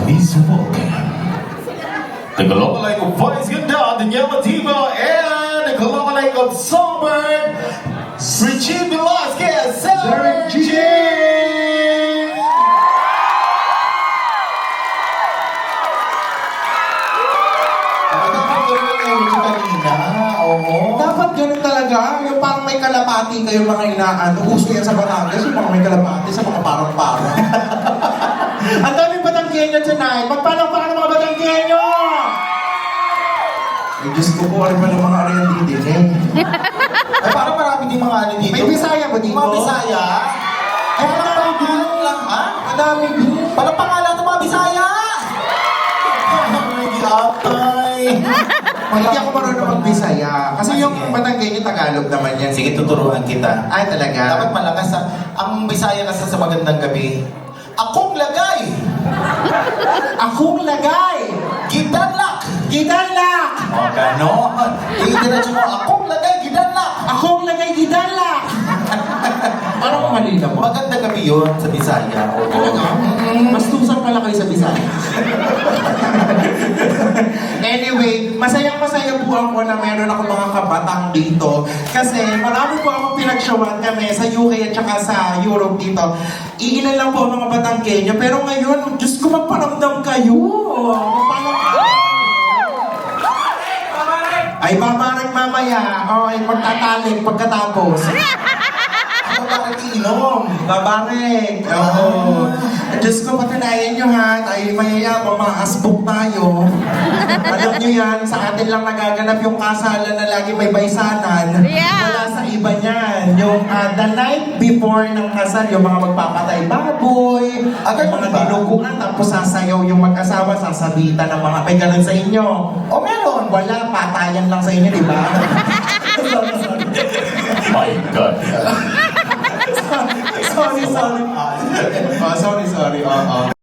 Please welcome the Kalookalike of Vice Ganda, Daniela Diva, and the Kalookalike of Songbird, Richie Velasquez, Sir G! Dapat ganun talaga. Yung parang may kalapati kayo mga inaano. Uso yan sa Batangas, yung mga may kalapati sa mga parang-parang. Ang daming Batanggenyo tonight. Magpalang-palang mga Batanggenyo! Ay, Diyos ko po, ano ba ng mga ariyan din eh. Ay, parang marami din mga ano dito. May Bisaya ba dito? Mga Bisaya? Ay, parang parang lang, ha? Madami din. Parang pangalan ng mga Bisaya! Ay, atay! Hindi ako marunong mag-Bisaya. Kasi yung Sige. Batanggenyo Tagalog naman yan. Sige, tuturuan kita. Ay, talaga? Dapat malakas ang Bisaya kasi sa magandang gabi. Akong lagay! Akong lagay! Gidanlak! Gidanlak! O, ganon. Idiretso mo, akong lagay, gidanlak! Akong lagay gidanlak! Parang mali na po. Magandang gabi yun sa Bisaya. Oo. Bastusan pala kayo sa Bisaya. Anyway, masayang-masaya po ako na meron ako mga kabatang dito. Kasi marami po akong pinag-showan kami sa UK at saka sa Europe dito. Iilan lang po ang mga Batanggenyo. Pero ngayon, Diyos ko, magparamdam kayo. Ay, babarag mamaya. O, ay magtatalig pagkatapos. Ano ba rin iinom? Babareg. Oo. Diyos ko, patunayan nyo ha. Tayo mayayabang, mga asbok tayo. Alam nyo yan, sa atin lang nagaganap yung kasalan na lagi may baisanan. Wala sa iba niyan. Yung the night before ng kasal, yung mga magpapatay baboy, Agad yung mga ba? dinuguan, tapos sasayaw yung mag-asawa, sasabitan ng mga, may ganun sa inyo. O meron. Wala, patayan lang sa inyo, di ba? My God. sorry. Oh, sorry.